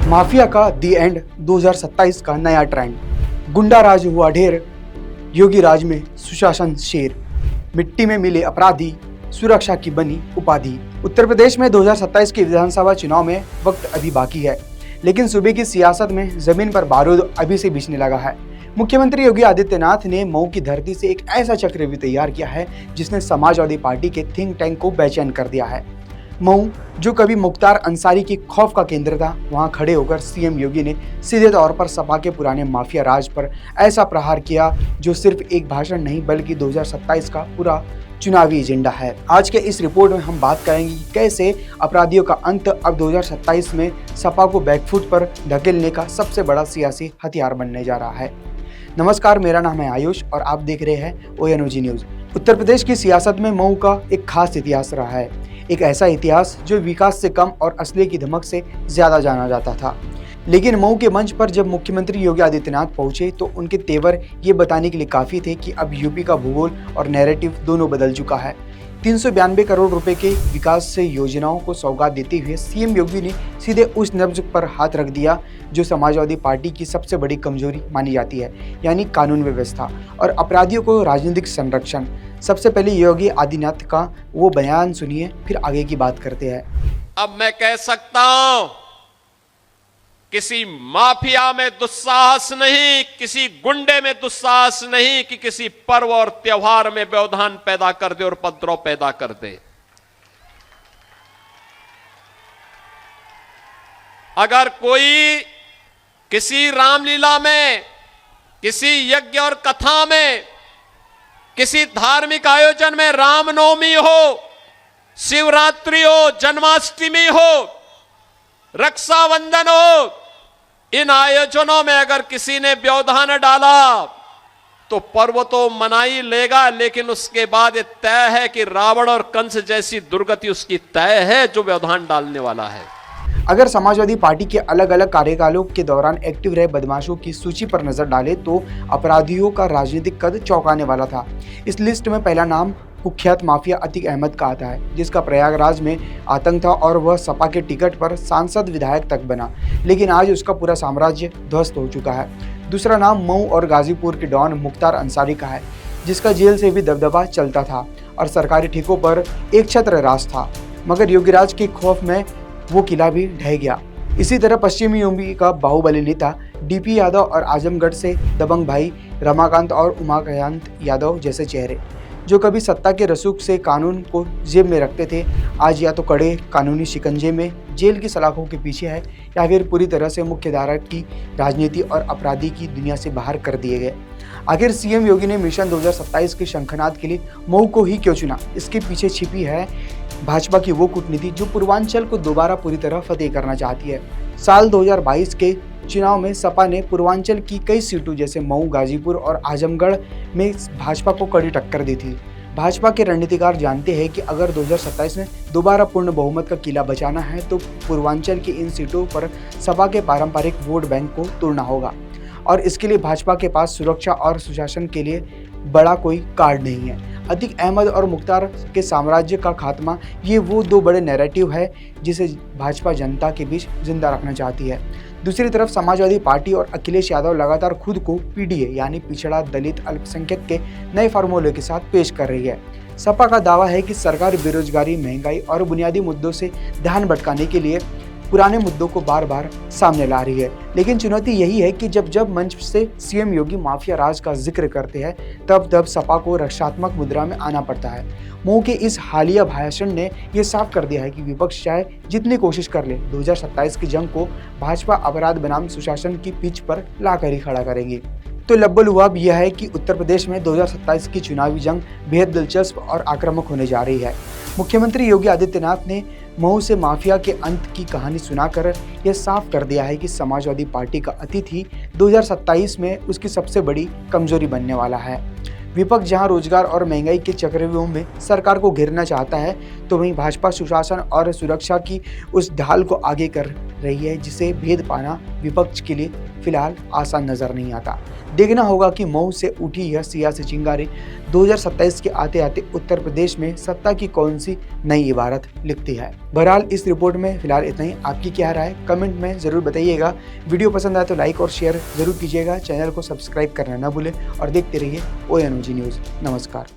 Mafia का दी and 2027 का नया ट्रेंड। गुंडा राज हुआ ढेर, योगी राज में सुशासन शेर। मिट्टी में मिले अपराधी, सुरक्षा की बनी उपाधि। उत्तर प्रदेश में 2027 के विधानसभा चुनाव में वक्त अभी बाकी है, लेकिन सूबे की सियासत में जमीन पर बारूद अभी से बिछने लगा है। मुख्यमंत्री योगी आदित्यनाथ ने मऊ की धरती से एक ऐसा चक्रव्यूह तैयार किया है जिसने समाजवादी पार्टी के थिंक टैंक को बेचैन कर दिया है। मऊ, जो कभी मुख्तार अंसारी की खौफ का केंद्र था, वहां खड़े होकर सीएम योगी ने सीधे तौर पर सपा के पुराने माफिया राज पर ऐसा प्रहार किया जो सिर्फ एक भाषण नहीं बल्कि 2027 का पूरा चुनावी एजेंडा है। आज के इस रिपोर्ट में हम बात करेंगे कि कैसे अपराधियों का अंत अब 2027 में सपा को बैकफुट पर धकेलने का सबसे बड़ा सियासी हथियार बनने जा रहा है। नमस्कार, मेरा नाम है आयुष और आप देख रहे हैं ONOG न्यूज। उत्तर प्रदेश की सियासत में मऊ का एक खास इतिहास रहा है, एक ऐसा इतिहास जो विकास से कम और असली की धमक से ज्यादा जाना जाता था। लेकिन मऊ के मंच पर जब मुख्यमंत्री योगी आदित्यनाथ पहुंचे तो उनके तेवर ये बताने के लिए काफी थे कि अब यूपी का भूगोल और नैरेटिव दोनों बदल चुका है। 392 करोड़ रुपए के विकास से योजनाओं को सौगात देते हुए सीएम योगी ने सीधे उस नब्ज पर हाथ रख दिया जो समाजवादी पार्टी की सबसे बड़ी कमजोरी मानी जाती है, यानी कानून व्यवस्था और अपराधियों को राजनीतिक संरक्षण। सबसे पहले योगी आदित्यनाथ का वो बयान सुनिए, फिर आगे की बात करते हैं। अब मैं कह सकता हूं, किसी माफिया में दुस्साहस नहीं, किसी गुंडे में दुस्साहस नहीं कि किसी पर्व और त्योहार में व्यवधान पैदा कर दे और उपद्रव पैदा कर दे। अगर कोई किसी रामलीला में, किसी यज्ञ और कथा में, किसी धार्मिक आयोजन में, रामनवमी हो, शिवरात्रि हो, जन्माष्टमी हो, रक्षाबंधन हो, इन आयोजनों में अगर किसी ने व्यवधान डाला तो पर्व तो मना ही लेगा, लेकिन उसके बाद ये तय है कि रावण और कंस जैसी दुर्गति उसकी तय है जो व्यवधान डालने वाला है। अगर समाजवादी पार्टी के अलग अलग कार्यकालों के दौरान एक्टिव रहे बदमाशों की सूची पर नजर डाले तो अपराधियों का राजनीतिक कद चौंकाने वाला था। इस लिस्ट में पहला नाम कुख्यात माफिया अतीक अहमद का आता है, जिसका प्रयागराज में आतंक था और वह सपा के टिकट पर सांसद विधायक तक बना, लेकिन आज उसका पूरा साम्राज्य ध्वस्त हो चुका है। दूसरा नाम मऊ और गाजीपुर के डॉन मुख्तार अंसारी का है, जिसका जेल से भी दबदबा चलता था और सरकारी ठेकों पर एक छत्र राज था, मगर योगीराज के खौफ में वो किला भी ढह गया। इसी तरह पश्चिमी यूपी का बाहुबली नेता DP यादव और आजमगढ़ से दबंग भाई रमाकांत और उमाकांत यादव जैसे चेहरे जो कभी सत्ता के रसूख से कानून को जेब में रखते थे, आज या तो कड़े कानूनी शिकंजे में जेल की सलाखों के पीछे है या फिर पूरी तरह से मुख्यधारा की राजनीति और अपराधी की दुनिया से बाहर कर दिए गए। आखिर सीएम योगी ने मिशन 2027 के शंखनाद के लिए मऊ को ही क्यों चुना? इसके पीछे छिपी है भाजपा की वो कूटनीति जो पूर्वांचल को दोबारा पूरी तरह फतेह करना चाहती है। साल 2022 के चुनाव में सपा ने पूर्वांचल की कई सीटों जैसे मऊ, गाजीपुर और आजमगढ़ में भाजपा को कड़ी टक्कर दी थी। भाजपा के रणनीतिकार जानते हैं कि अगर 2027 में दोबारा पूर्ण बहुमत का किला बचाना है तो पूर्वांचल की इन सीटों पर सपा के पारंपरिक वोट बैंक को तोड़ना होगा और इसके लिए भाजपा के पास सुरक्षा और सुशासन के लिए बड़ा कोई कार्ड नहीं है। अतीक अहमद और मुख्तार के साम्राज्य का खात्मा, ये वो दो बड़े नैरेटिव है जिसे भाजपा जनता के बीच जिंदा रखना चाहती है। दूसरी तरफ समाजवादी पार्टी और अखिलेश यादव लगातार खुद को PDA यानी पिछड़ा दलित अल्पसंख्यक के नए फार्मूले के साथ पेश कर रही है। सपा का दावा है कि सरकार बेरोजगारी, महंगाई और बुनियादी मुद्दों से ध्यान भटकाने के लिए पुराने मुद्दों को बार बार सामने ला रही है। लेकिन चुनौती यही है कि जब जब मंच से सीएम योगी माफिया राज का जिक्र करते हैं तब तब सपा को रक्षात्मक मुद्रा में आना पड़ता है। मऊ के इस हालिया भाषण ने यह साफ कर दिया है कि विपक्ष चाहे जितनी कोशिश कर ले, 2027 की जंग को भाजपा अपराध बनाम सुशासन की पिच पर लाकर ही खड़ा करेगी। तो लब्बलुआब यह है कि उत्तर प्रदेश में 2027 की चुनावी जंग बेहद दिलचस्प और आक्रामक होने जा रही है। मुख्यमंत्री योगी आदित्यनाथ ने मऊ से माफिया के अंत की कहानी सुनाकर यह साफ कर दिया है कि समाजवादी पार्टी का अतिथि 2027 में उसकी सबसे बड़ी कमजोरी बनने वाला है। विपक्ष जहां रोजगार और महंगाई के चक्रव्यूह में सरकार को घेरना चाहता है, तो वहीं भाजपा सुशासन और सुरक्षा की उस ढाल को आगे कर रही है जिसे भेद पाना विपक्ष के लिए फिलहाल आसान नजर नहीं आता। देखना होगा कि मऊ से उठी यह सियासी चिंगारी 2027 के आते आते उत्तर प्रदेश में सत्ता की कौन सी नई इबारत लिखती है। बहरहाल इस रिपोर्ट में फिलहाल इतना ही। आपकी क्या राय कमेंट में जरूर बताइएगा। वीडियो पसंद आए तो लाइक और शेयर जरूर कीजिएगा। चैनल को सब्सक्राइब करना ना भूलें और देखते रहिए ONOG न्यूज़। नमस्कार।